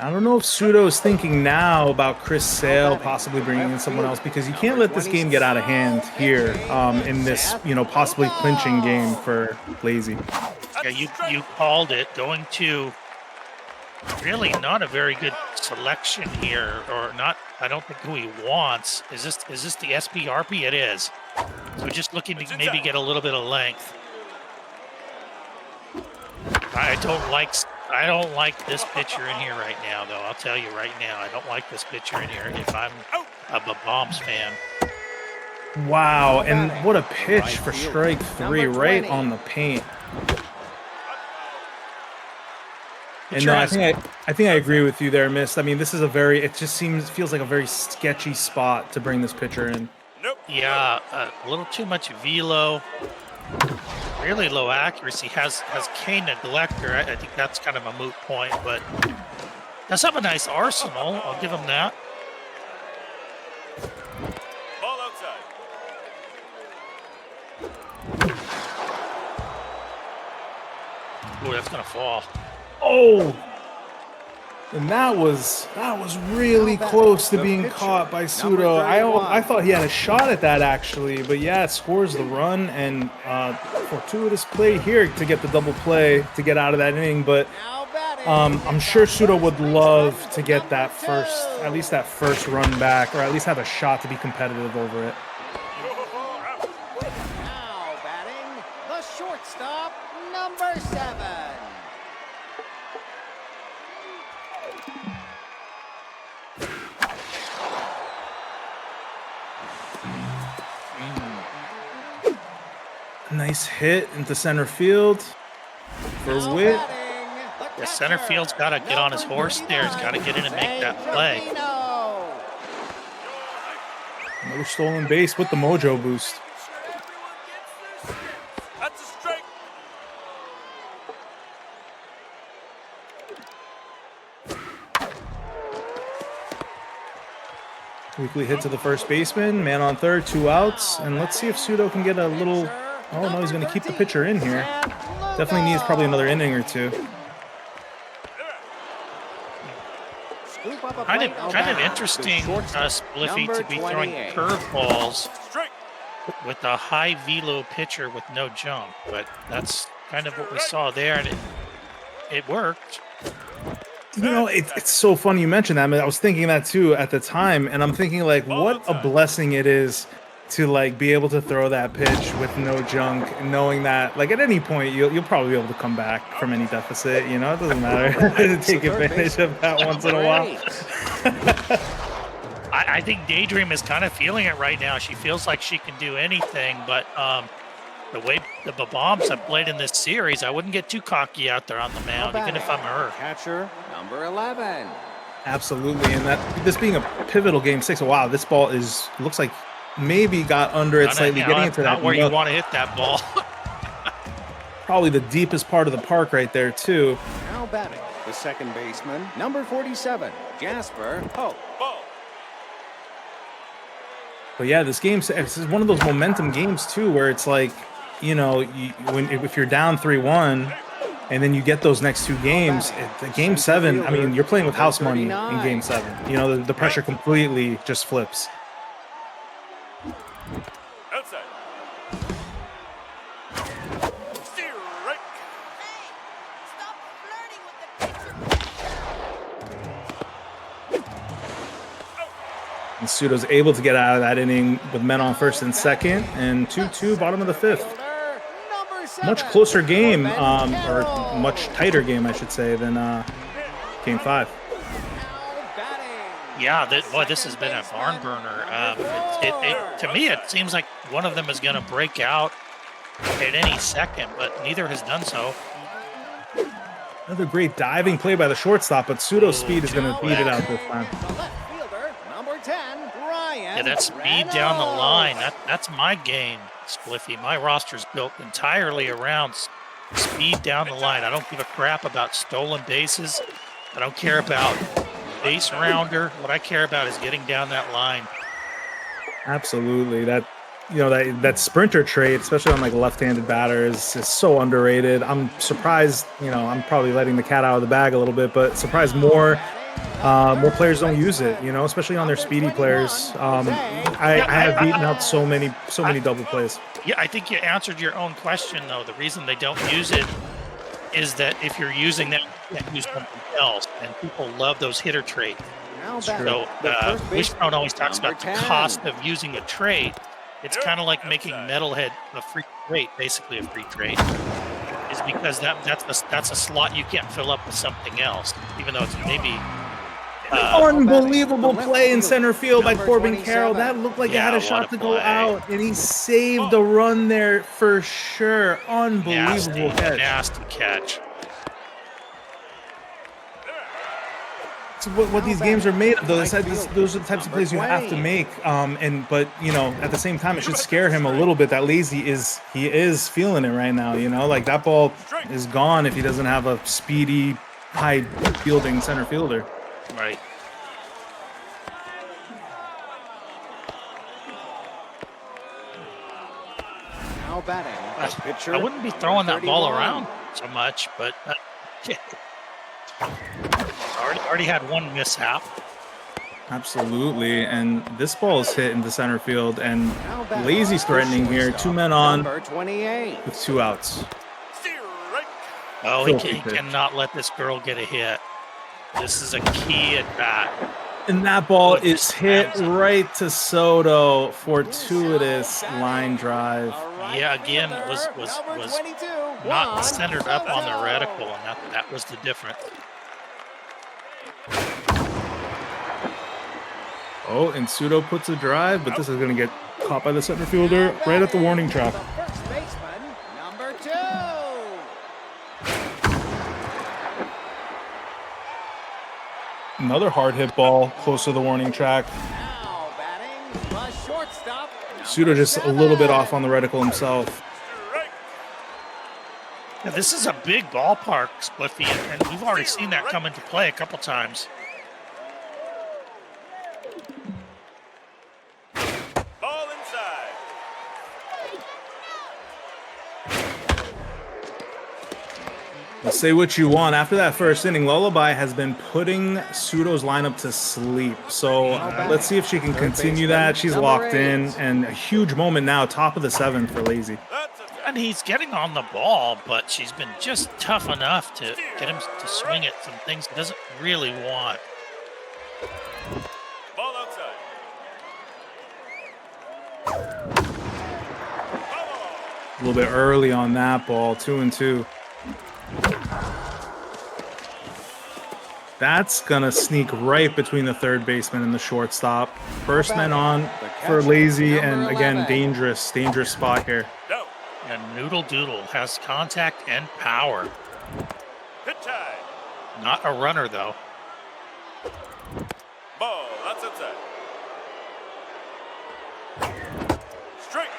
I don't know if Pseudo is thinking now about Chris Sale possibly bringing in someone else, because you can't let this game get out of hand here in this, possibly clinching game for Lazy. Yeah, you called it. Going to really not a very good selection here, or not. I don't think who he wants. Is this the SPRP? It is. So just looking to maybe get a little bit of length. I don't like this pitcher in here right now, though. I'll tell you right now, I don't like this pitcher in here if I'm a Bombs fan. Wow, and what a pitch for strike 3 right on the paint. And no, I think I agree with you there, Mist. I mean, this is it just feels like a very sketchy spot to bring this pitcher in. Yeah, a little too much velo, really low accuracy. Has K neglector. I think that's kind of a moot point, but does have a nice arsenal. I'll give him that. Ball outside. Ooh, that's gonna fall. Oh, and that was really close to being caught by Shpludo. I thought he had a shot at that actually, but yeah, it scores the run, and fortuitous play here to get the double play to get out of that inning. But I'm sure Shpludo would love to get at least that first run back, or at least have a shot to be competitive over it. Now batting, the shortstop, number 7. Nice hit into center field for Witt. The center field's got to get on his horse there. He's got to get in and make that play. Another stolen base with the mojo boost. That's a strike. Weekly hit to the first baseman, man on third, 2 outs, and let's see if Shpludo can get a little. Oh no, he's going to keep the pitcher in here. Definitely needs probably another inning or two. Kind of interesting, Spliffy, to be throwing curveballs with a high velo pitcher with no jump, but that's kind of what we saw there, and it worked. You know, it's so funny you mentioned that. I mean, I was thinking that too at the time, and I'm thinking like, what a blessing it is to like be able to throw that pitch with no junk, and knowing that like at any point you'll probably be able to come back from any deficit. You know, it doesn't matter to take advantage of that once in a while. I think Daydream is kind of feeling it right now. She feels like she can do anything, but the way the Bombs have played in this series, I wouldn't get too cocky out there on the mound, even if I'm her. Catcher, number 11. Absolutely, and this being a pivotal game 6. Wow, this ball looks like maybe got under it slightly, getting into that. Not where you want to hit that ball. Probably the deepest part of the park right there too. Now batting, the second baseman, number 47, Jasper Hope. But yeah, this is one of those momentum games too, where it's like, you know, if you're down 3-1, and then you get those next 2 games, Game 7. I mean, you're playing with house money in Game 7. You know, the pressure completely just flips. Outside. Strike. Stop flirting with the pitcher. And Shpludo's able to get out of that inning with men on first and second, and 2-2, bottom of the 5th. Much closer game, or much tighter game, I should say, than Game 5. Yeah, this has been a barn burner. To me, it seems like one of them is going to break out at any second, but neither has done so. Another great diving play by the shortstop, but Shpludo's speed is going to beat it out this time. Yeah, that speed down the line, that's my game, Spliffy. My roster's built entirely around speed down the line. I don't give a crap about stolen bases. I don't care about base rounder. What I care about is getting down that line. Absolutely. That sprinter trait, especially on like left-handed batters, is so underrated. I'm surprised, I'm probably letting the cat out of the bag a little bit, but surprised more players don't use it, especially on their speedy players. I have beaten out so many double plays. Yeah, I think you answered your own question, though. The reason they don't use it is that if you're using that, you can't use something else, and people love those hitter traits. So Wishbone always talks about the cost of using a trait. It's kind of like making Metalhead a free trait, basically a free trait, is because that's a slot you can't fill up with something else, even though it's maybe. Unbelievable play in center field by Corbin Carroll. That looked like it had a shot to go out, and he saved the run there for sure. Unbelievable catch. Nasty catch. It's what these games are made of, though. Those are the types of plays you have to make. But you know, at the same time, it should scare him a little bit. That Lazy is feeling it right now. You know, like that ball is gone if he doesn't have a speedy, high fielding center fielder. Right. Now batting, the pitcher, I wouldn't be throwing that ball around so much, but already had one mishap. Absolutely, and this ball is hit into center field, and Lazy's threatening here. 2 men on with 2 outs. Oh, he cannot let this girl get a hit. This is a key at bat. And that ball is hit right to Soto. Fortuitous line drive. Yeah, again, was not centered up on the reticle, and that was the difference. Oh, and Soto puts a drive, but this is going to get caught by the center fielder right at the warning track. First baseman, number 2. Another hard hit ball close to the warning track. Now batting, the shortstop. Soto just a little bit off on the reticle himself. Now, this is a big ballpark, Spliffy, and we've already seen that come into play a couple times. Ball inside. Well, say what you want. After that first inning, Lullaby has been putting Soto's lineup to sleep. So let's see if she can continue that. She's locked in, and a huge moment now, top of the 7th for Lazy. And he's getting on the ball, but she's been just tough enough to get him to swing at some things he doesn't really want. Ball outside. A little bit early on that ball, 2-2. That's gonna sneak right between the third baseman and the shortstop. First man on for Lazy, and again, dangerous spot here. No. And Noodle Doodle has contact and power. Hit tie. Not a runner, though. Ball. That's outside. Strike.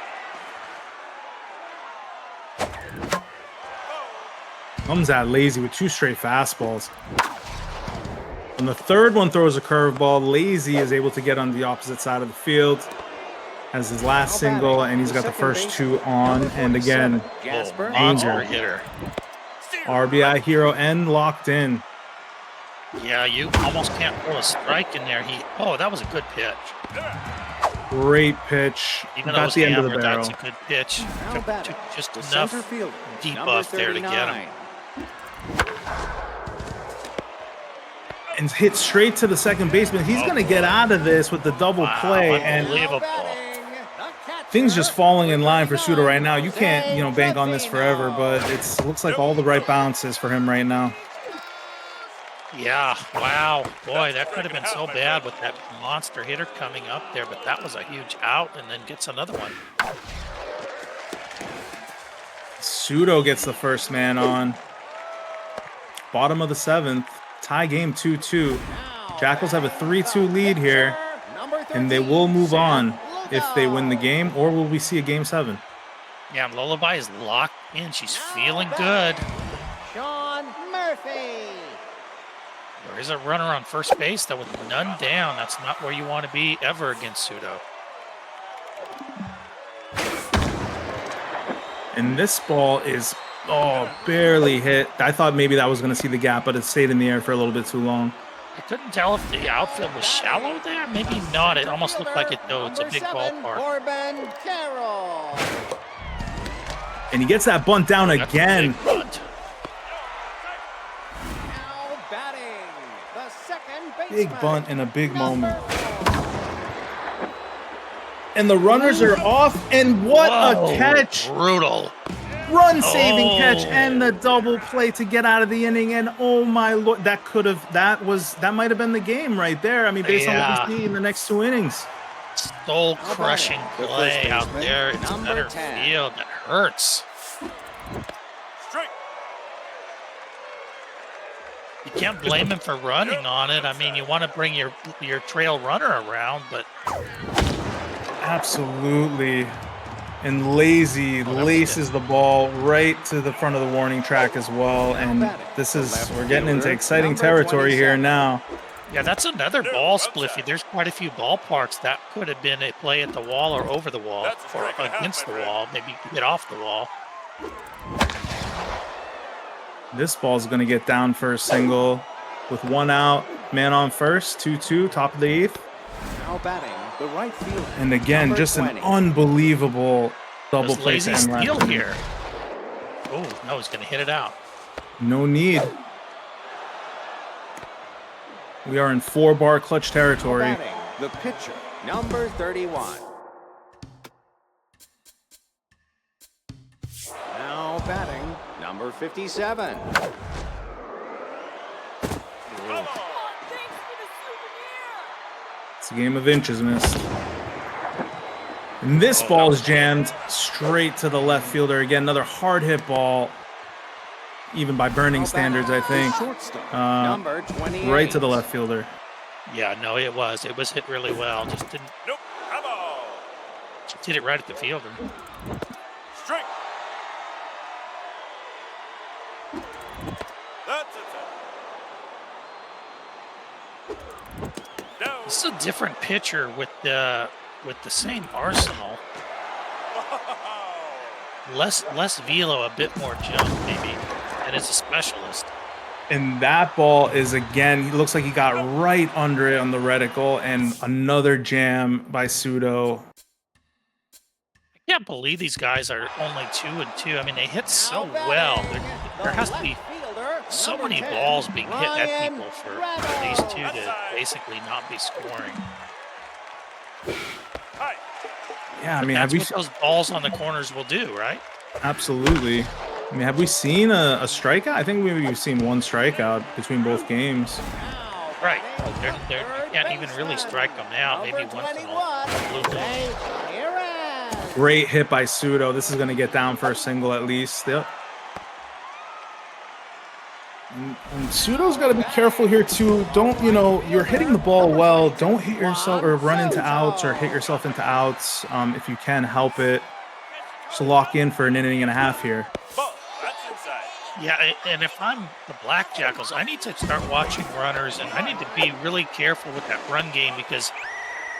Comes at Lazy with 2 straight fastballs. And the third one throws a curveball. Lazy is able to get on the opposite side of the field. Has his last single, and he's got the first 2 on. And again, Monster hitter. RBI hero and locked in. Yeah, you almost can't pull a strike in there. That was a good pitch. Great pitch. Even though it Got was the end of the hammered, barrel. that's a good pitch. Took just The enough center fielder, debuff there to get him. And hit straight to the second baseman. He's going to get out of this with the double play, and Unbelievable. things just falling in line for Suda right now. You can't, bank on this forever, but it looks like all the right bounces for him right now. Yeah, wow. Boy, that could have been so bad with that monster hitter coming up there, but that was a huge out, and then gets another one. Pseudo gets the first man on. Bottom of the 7th. Tie game 2-2. Jackals have a 3-2 lead here, and they will move on if they win the game, or will we see a game 7? Yeah, Lullaby is locked in. She's feeling good. Sean Murphy. There is a runner on first base, though, with none down. That's not where you want to be ever against Pseudo. And this ball is, barely hit. I thought maybe that was going to see the gap, but it stayed in the air for a little bit too long. I couldn't tell if the outfield was shallow there. Maybe not. It almost looked like it, though. It's a big ballpark. Corbin Carroll. And he gets that bunt down That's a again. big bunt. second Big baseman. bunt in a big moment. Number And the runners are off, and what Whoa, a catch! brutal. Run-saving catch Oh. and the double play to get out of the inning. And oh my lord, that might have been the game right there. I mean, based on what we see in the next 2 innings. Soul-crushing The play first out baseman, there. It's number center 10. field. That hurts. You can't blame him for running on it. I mean, you want to bring your trail runner around, but Absolutely. And Lazy laces the ball right to the front of the warning track as well. And we're getting into exciting territory here now. yeah, that's another ball spliffy. There's quite a few ballparks that could have been a play at the wall or over the wall or against the wall, maybe hit off the wall. This ball's going to get down for a single with 1 out, man on first, 2-2, top of the 8th. Now batting the right fielder. And again, number just 20. an unbelievable double There's play lazy to end steal left. here. Oh, no, he's going to hit it out. No need. We are in 4-bar clutch territory. Batting the pitcher, number 31. Now batting number 57. It's a game of inches missed. And this ball is jammed straight to the left fielder. Again, another hard hit ball, even by burning standards, I think. Number 28. Right to the left fielder. Yeah, no, it was. It was hit really well. Just didn't. Nope. Come on. Just hit it right at the fielder. Strike. That's it. Down. This is a different pitcher with the same arsenal. Less velo, a bit more jump maybe, and it's a specialist. And that ball is, again, he looks like he got right under it on the reticle, and another jam by Shpludo. I can't believe these guys are only 2-2. I mean, they hit so well. There has to be so many balls being hit at people for these two to basically not be scoring. Hi. Yeah, I mean, That's what those balls on the corners will do, right? absolutely. I mean, have we seen a strikeout? I think we've seen 1 strikeout between both games. Right. You can't even really strike them now. Maybe once in a blue moon. Great hit by Shpludo. This is going to get down for a single at least. Yep. And Shpludo's got to be careful here too. Don't, you're hitting the ball well. Don't hit yourself or run into outs or hit yourself into outs if you can help it. Just lock in for an inning and a half here. Ball. That's inside. Yeah, and if I'm the Black Jackals, I need to start watching runners, and I need to be really careful with that run game because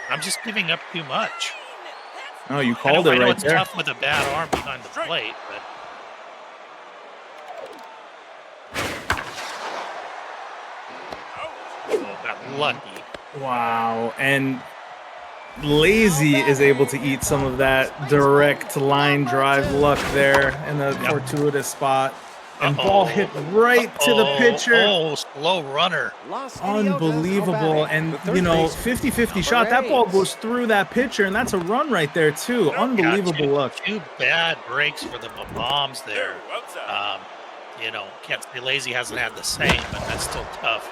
I'm just giving up too much. Oh, you called it I know right it's there. tough with a bad arm behind the plate, but got lucky. Wow. And Lazy is able to eat some of that direct line drive luck there in the fortuitous spot. And ball hit right to the pitcher. Oh, slow runner. Unbelievable. And, 50-50 shot. That ball goes through that pitcher, and that's a run right there, too. Unbelievable luck. Two bad breaks for the bombs there. Outside. Can't say Lazy hasn't had the same, but that's still tough.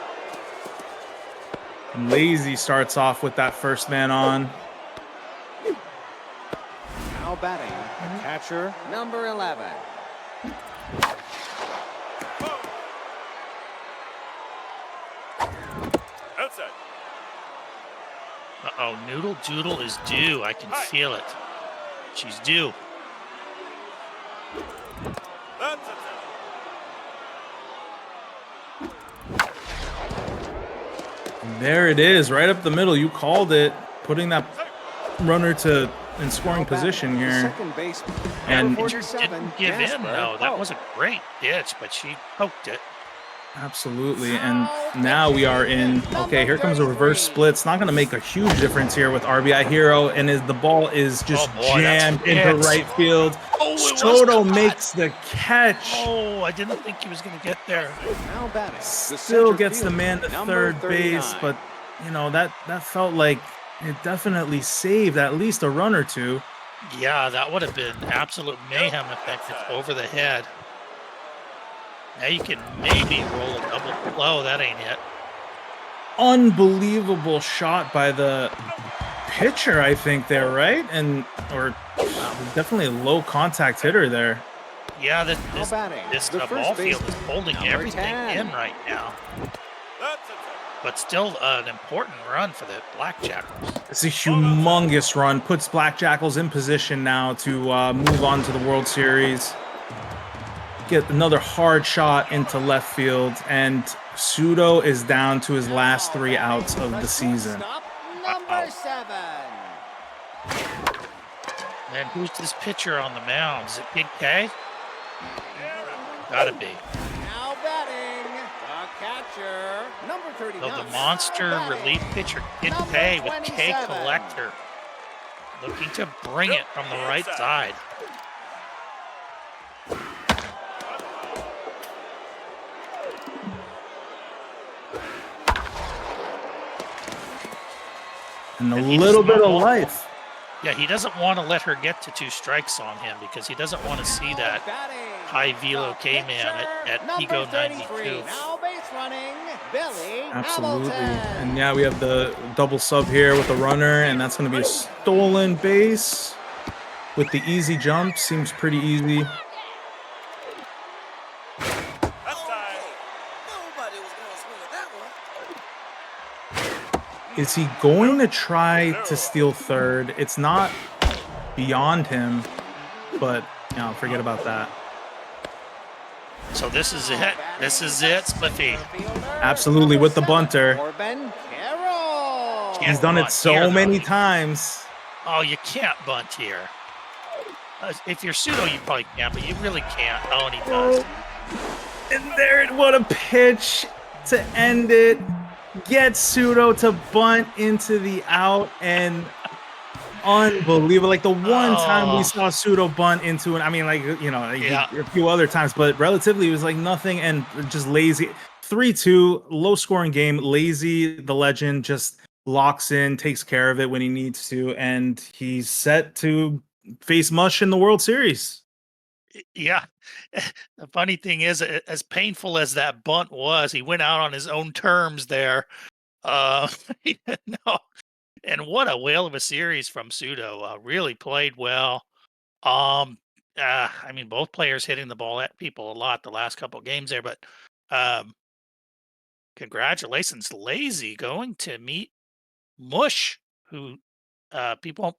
Lazy starts off with that first man on. Now batting the catcher, number 11. Outside. Uh-oh, Noodle Doodle is due. I can feel it. She's due. That's it. There it is, right up the middle. You called it, putting that runner in scoring position here. Second baseman, And number Didn't 47, give in, Jasper. though. That was a great ditch, but she poked it. Absolutely. And now we are in, okay, here comes a reverse split. It's not going to make a huge difference here with RBI Hero. And the ball is just jammed into right field. Shpludo makes the catch. Oh, I didn't think he was going to get there. Now batting, Still gets the man to third base, but, you know, that felt like it definitely saved at least a run or two. Yeah, that would have been absolute mayhem if that gets over the head. Now you can maybe roll a double. Oh, that ain't it. Unbelievable shot by the pitcher, I think there, right? Or definitely a low contact hitter there. Yeah, this ball field is holding everything 10. in right now. But still an important run for the Black Jackals. It's a humongous run. Puts Black Jackals in position now to move on to the World Series. Get another hard shot into left field, and Shpludo is down to his last 3 outs of the season. Number 7. And who's this pitcher on the mound? Is it Big K? Gotta be. Now batting, the catcher, number 39. So the monster relief pitcher, Kid K with K Collector. Looking to bring it from the right side. And a little bit of life. Yeah, he doesn't want to let her get to 2 strikes on him because he doesn't want to see that high velo K-man at Ego 92. Now base running, Billy Absolutely. Hamilton. And yeah, we have the double sub here with the runner, and that's going to be a stolen base with the easy jump. Seems pretty easy. Is he going to try to steal third? It's not beyond him, but you know, forget about that. So this is it. This is it, Spliffy. Absolutely, with the bunter. Corbin Carroll. He's done it so many times. Oh, you can't bunt here. If you're Pseudo, you probably can, but you really can't. Oh, and he does. And there, what a pitch to end it. Get Pseudo to bunt into the out, and unbelievable. Like the one time we saw Pseudo bunt into it, I mean, like, you know, a few other times, but relatively it was like nothing, and just lazy. 3-2, low scoring game. Lazy, the legend, just locks in, takes care of it when he needs to, and he's set to face Mush in the World Series. Yeah. The funny thing is, as painful as that bunt was, he went out on his own terms there. No. And what a whale of a series from Pseudo. Really played well. I mean, both players hitting the ball at people a lot the last couple of games there, but congratulations, Lazy, going to meet Mush, who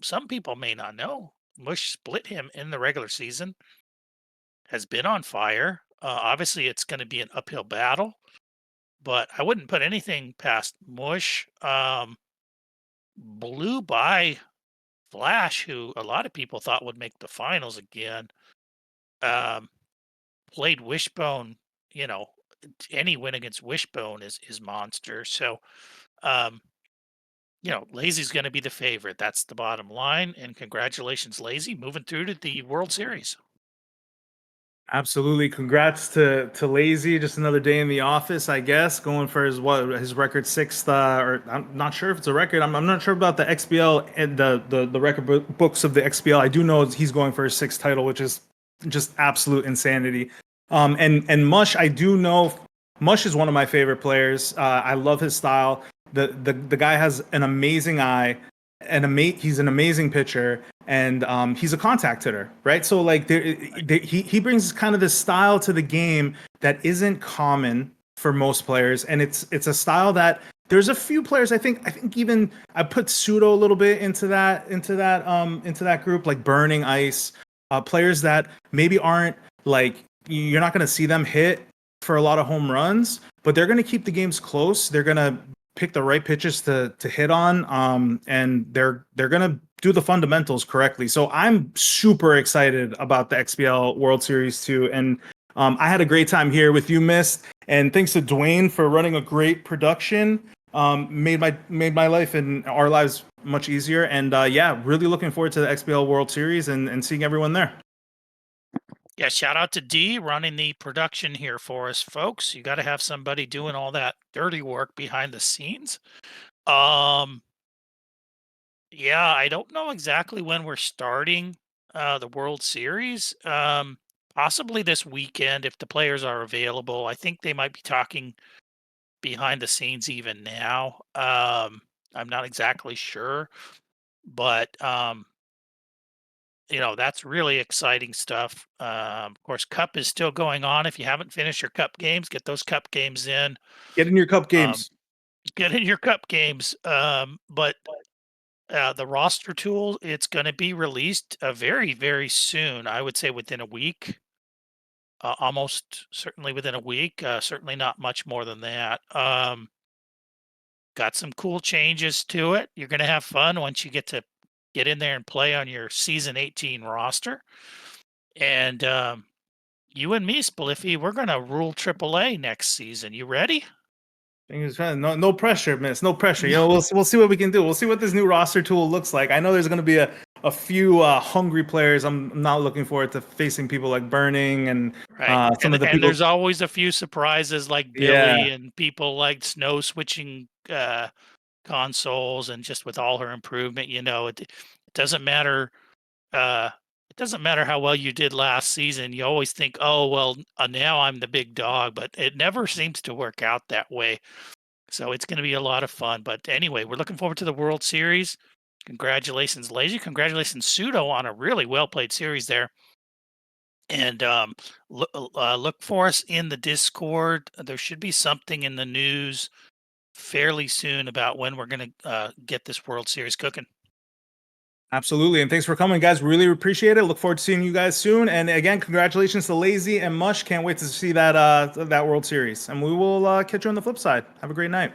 some people may not know. Mush split him in the regular season. Has been on fire. Obviously, it's going to be an uphill battle, but I wouldn't put anything past Mush. Blew by Flash, who a lot of people thought would make the finals again. Played Wishbone. You know, any win against Wishbone is monster. So, you know, Lazy's going to be the favorite. That's the bottom line. And congratulations, Lazy, moving through to the World Series. Absolutely. Congrats to Lazy. Just another day in the office, I guess, going for his record 6th, or I'm not sure if it's a record. I'm not sure about the XBL and the record books of the XBL. I do know he's going for his 6th title, which is just absolute insanity. And Mush, I do know Mush is one of my favorite players. I love his style. The guy has an amazing eye, and he's an amazing pitcher, and he's a contact hitter, right? So like he brings kind of this style to the game that isn't common for most players, and it's a style that there's a few players I think even I put Pseudo a little bit into that group, like Burning Ice, players that maybe aren't like, you're not going to see them hit for a lot of home runs, but they're going to keep the games close. They're going to pick the right pitches to hit on, and they're gonna do the fundamentals correctly. So I'm super excited about the XBL World Series 2, and I had a great time here with you, Mist, and thanks to Dwayne for running a great production. Made my life and our lives much easier. And yeah, really looking forward to the XBL World Series and seeing everyone there. Yeah, shout out to D running the production here for us, folks. You got to have somebody doing all that dirty work behind the scenes. Yeah, I don't know exactly when we're starting the World Series. Possibly this weekend if the players are available. I think they might be talking behind the scenes even now. I'm not exactly sure, but that's really exciting stuff. Of course, Cup is still going on. If you haven't finished your Cup games, get those Cup games in. Get in your Cup Um, games. get in your Cup games. But the roster tool, it's going to be released very, very soon. I would say within a week, almost certainly within a week. Certainly not much more than that. Got some cool changes to it. You're going to have fun once you get in there and play on your season 18 roster. And you and me, Spliffy, we're going to rule AAA next season. You ready? No pressure, Miss. No pressure. We'll see what we can do. We'll see what this new roster tool looks like. I know there's going to be a few hungry players. I'm not looking forward to facing people like Burning and Right. some of the And people. there's always a few surprises like Billy and people like Snow switching consoles, and just with all her improvement, it doesn't matter. It doesn't matter how well you did last season. You always think, oh, well, now I'm the big dog, but it never seems to work out that way. So it's going to be a lot of fun. But anyway, we're looking forward to the World Series. Congratulations, Lazy. Congratulations, Pseudo, on a really well played series there. And look for us in the Discord. There should be something in the news fairly soon about when we're going to get this World Series cooking. Absolutely. And thanks for coming, guys. Really appreciate it. Look forward to seeing you guys soon. And again, congratulations to Lazy and Mush. Can't wait to see that World Series. And we will catch you on the flip side. Have a great night.